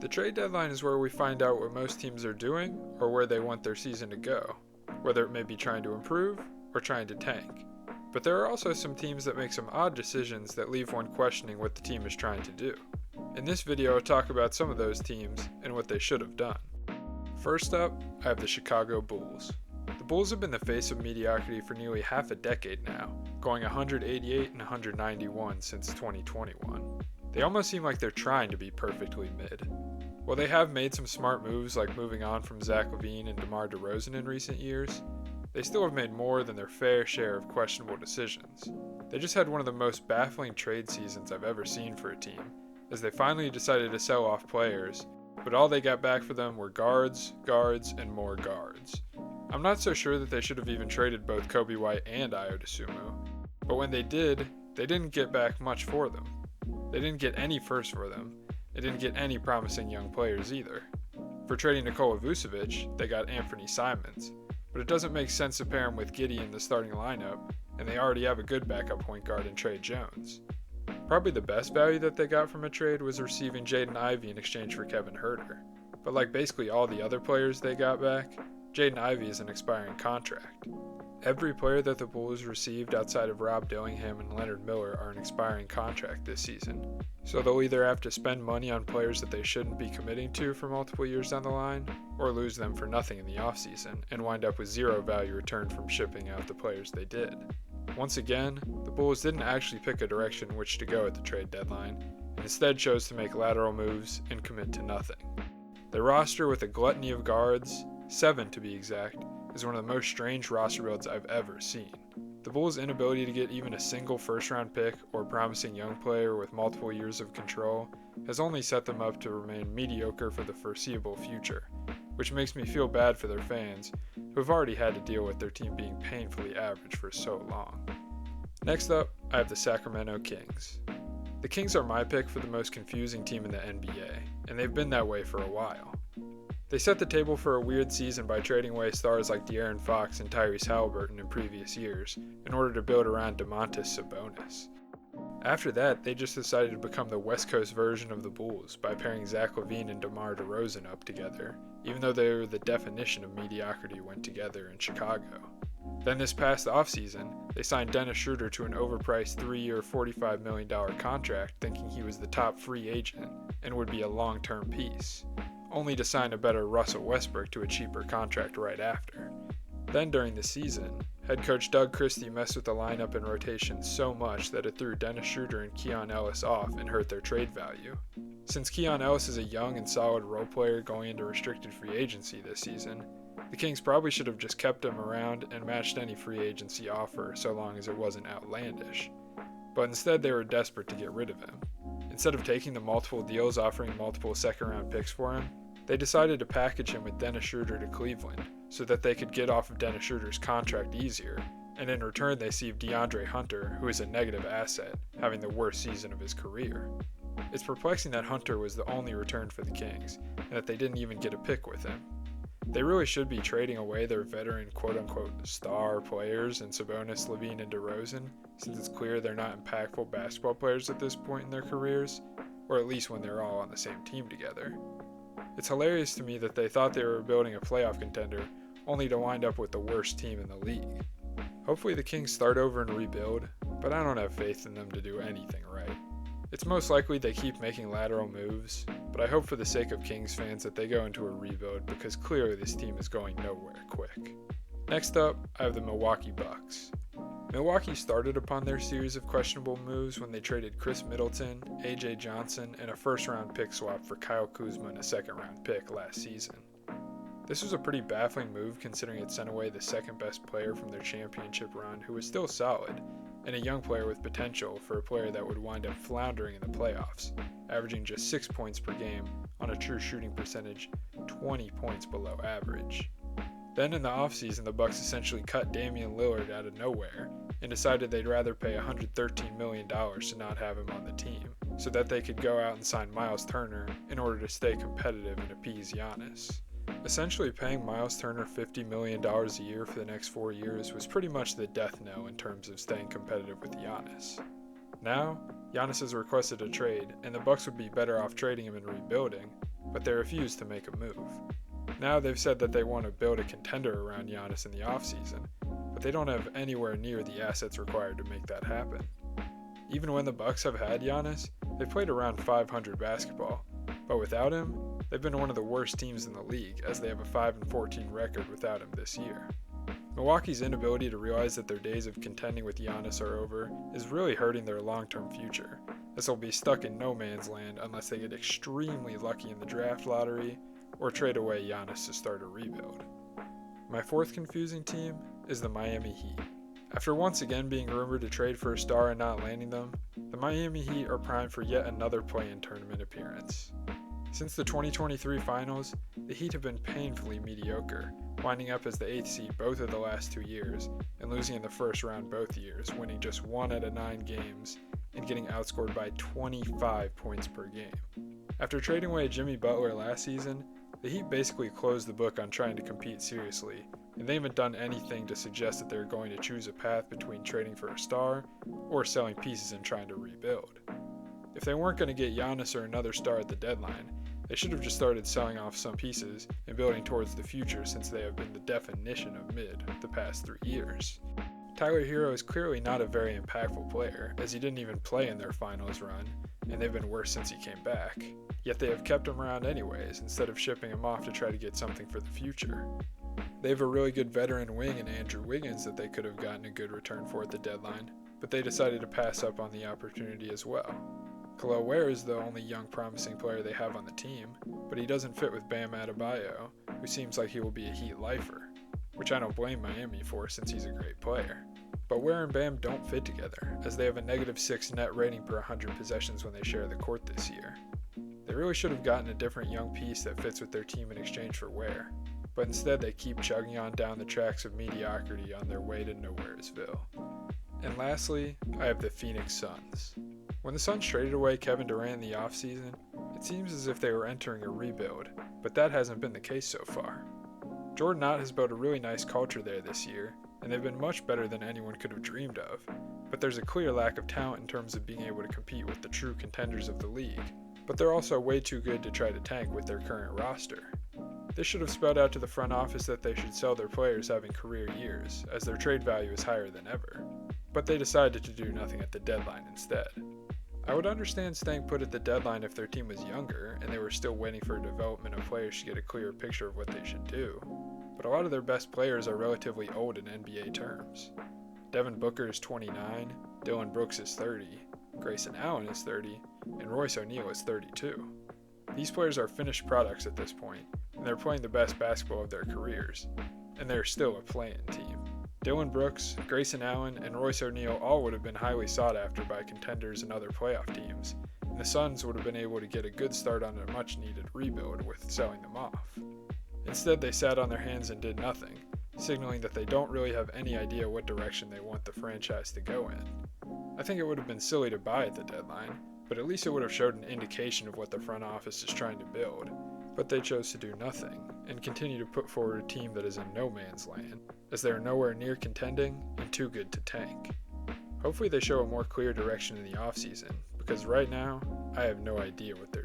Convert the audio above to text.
The trade deadline is where we find out what most teams are doing or where they want their season to go, whether it may be trying to improve or trying to tank. But there are also some teams that make some odd decisions that leave one questioning what the team is trying to do. In this video, I'll talk about some of those teams and what they should have done. First up, I have the Chicago Bulls. The Bulls have been the face of mediocrity for nearly half a decade now, going 188 and 191 since 2021. They almost seem like they're trying to be perfectly mid. While they have made some smart moves like moving on from Zach LaVine and DeMar DeRozan in recent years, they still have made more than their fair share of questionable decisions. They just had one of the most baffling trade seasons I've ever seen for a team, as they finally decided to sell off players, but all they got back for them were guards, and more guards. I'm not so sure that they should have even traded both Coby White and Ayo Dosunmu, but when they did, they didn't get back much for them. They didn't get any first for them. They didn't get any promising young players either. For trading Nikola Vucevic, they got Anthony Simons, but it doesn't make sense to pair him with Giddey in the starting lineup, and they already have a good backup point guard in Tre Jones. Probably the best value that they got from a trade was receiving Jaden Ivey in exchange for Kevin Huerter, but like basically all the other players they got back, Jaden Ivey is an expiring contract. Every player that the Bulls received outside of Rob Dillingham and Leonard Miller are an expiring contract this season, so they'll either have to spend money on players that they shouldn't be committing to for multiple years down the line, or lose them for nothing in the offseason and wind up with zero value returned from shipping out the players they did. Once again, the Bulls didn't actually pick a direction in which to go at the trade deadline, and instead chose to make lateral moves and commit to nothing. Their roster with a gluttony of guards, 7 to be exact, is one of the most strange roster builds I've ever seen. The Bulls' inability to get even a single first-round pick or promising young player with multiple years of control has only set them up to remain mediocre for the foreseeable future, which makes me feel bad for their fans who have already had to deal with their team being painfully average for so long. Next up, I have the Sacramento Kings. The Kings are my pick for the most confusing team in the NBA, and they've been that way for a while. They set the table for a weird season by trading away stars like De'Aaron Fox and Tyrese Haliburton in previous years in order to build around Domantas Sabonis. After that, they just decided to become the West Coast version of the Bulls by pairing Zach LaVine and DeMar DeRozan up together, even though they were the definition of mediocrity when together in Chicago. Then this past offseason, they signed Dennis Schroeder to an overpriced 3-year $45 million contract thinking he was the top free agent and would be a long-term piece, only to sign a better Russell Westbrook to a cheaper contract right after. Then during the season, head coach Doug Christie messed with the lineup and rotation so much that it threw Dennis Schroeder and Keon Ellis off and hurt their trade value. Since Keon Ellis is a young and solid role player going into restricted free agency this season, the Kings probably should have just kept him around and matched any free agency offer so long as it wasn't outlandish. But instead they were desperate to get rid of him. Instead of taking the multiple deals offering multiple second-round picks for him, they decided to package him with Dennis Schroeder to Cleveland so that they could get off of Dennis Schroeder's contract easier, and in return they received DeAndre Hunter, who is a negative asset, having the worst season of his career. It's perplexing that Hunter was the only return for the Kings, and that they didn't even get a pick with him. They really should be trading away their veteran quote-unquote star players in Sabonis, LaVine, and DeRozan, since it's clear they're not impactful basketball players at this point in their careers, or at least when they're all on the same team together. It's hilarious to me that they thought they were building a playoff contender, only to wind up with the worst team in the league. Hopefully the Kings start over and rebuild, but I don't have faith in them to do anything right. It's most likely they keep making lateral moves, but I hope for the sake of Kings fans that they go into a rebuild because clearly this team is going nowhere quick. Next up, I have the Milwaukee Bucks. Milwaukee started upon their series of questionable moves when they traded Chris Middleton, AJ Johnson, and a first-round pick swap for Kyle Kuzma and a second-round pick last season. This was a pretty baffling move considering it sent away the second-best player from their championship run who was still solid, and a young player with potential for a player that would wind up floundering in the playoffs, averaging just 6 points per game on a true shooting percentage 20 points below average. Then in the offseason, the Bucks essentially cut Damian Lillard out of nowhere and decided they'd rather pay $113 million to not have him on the team, so that they could go out and sign Miles Turner in order to stay competitive and appease Giannis. Essentially paying Miles Turner $50 million a year for the next 4 years was pretty much the death knell in terms of staying competitive with Giannis. Now, Giannis has requested a trade, and the Bucks would be better off trading him and rebuilding, but they refused to make a move. Now they've said that they want to build a contender around Giannis in the offseason, but they don't have anywhere near the assets required to make that happen. Even when the Bucks have had Giannis, they've played around 500 basketball, but without him, they've been one of the worst teams in the league as they have a 5-14 record without him this year. Milwaukee's inability to realize that their days of contending with Giannis are over is really hurting their long-term future, as they'll be stuck in no man's land unless they get extremely lucky in the draft lottery or trade away Giannis to start a rebuild. My fourth confusing team is the Miami Heat. After once again being rumored to trade for a star and not landing them, the Miami Heat are primed for yet another play-in tournament appearance. Since the 2023 finals, the Heat have been painfully mediocre, winding up as the 8th seed both of the last 2 years, and losing in the first round both years, winning just 1 out of 9 games, and getting outscored by 25 points per game. After trading away Jimmy Butler last season, the Heat basically closed the book on trying to compete seriously, and they haven't done anything to suggest that they're going to choose a path between trading for a star or selling pieces and trying to rebuild. If they weren't going to get Giannis or another star at the deadline, they should have just started selling off some pieces and building towards the future, since they have been the definition of mid the past 3 years. Tyler Hero is clearly not a very impactful player, as he didn't even play in their finals run, and they've been worse since he came back. Yet they have kept him around anyways, instead of shipping him off to try to get something for the future. They have a really good veteran wing in Andrew Wiggins that they could have gotten a good return for at the deadline, but they decided to pass up on the opportunity as well. Kel'el Ware is the only young promising player they have on the team, but he doesn't fit with Bam Adebayo, who seems like he will be a Heat lifer, which I don't blame Miami for since he's a great player. But Ware and Bam don't fit together, as they have a -6 net rating per 100 possessions when they share the court this year. They really should have gotten a different young piece that fits with their team in exchange for Ware, but instead they keep chugging on down the tracks of mediocrity on their way to Nowheresville. And lastly, I have the Phoenix Suns. When the Suns traded away Kevin Durant in the offseason, it seems as if they were entering a rebuild, but that hasn't been the case so far. Jordan Ott has built a really nice culture there this year, and they've been much better than anyone could have dreamed of, but there's a clear lack of talent in terms of being able to compete with the true contenders of the league, but they're also way too good to try to tank with their current roster. This should have spelled out to the front office that they should sell their players having career years, as their trade value is higher than ever, but they decided to do nothing at the deadline instead. I would understand staying put at the deadline if their team was younger and they were still waiting for development of players to get a clear picture of what they should do, but a lot of their best players are relatively old in NBA terms. Devin Booker is 29, Dillon Brooks is 30, Grayson Allen is 30, and Royce O'Neal is 32. These players are finished products at this point, and they're playing the best basketball of their careers, and they're still a play-in team. Dillon Brooks, Grayson Allen, and Royce O'Neal all would have been highly sought after by contenders and other playoff teams, and the Suns would have been able to get a good start on a much-needed rebuild with selling them off. Instead, they sat on their hands and did nothing, signaling that they don't really have any idea what direction they want the franchise to go in. I think it would have been silly to buy at the deadline, but at least it would have showed an indication of what the front office is trying to build, but they chose to do nothing, and continue to put forward a team that is in no man's land, as they are nowhere near contending and too good to tank. Hopefully they show a more clear direction in the offseason, because right now, I have no idea what they're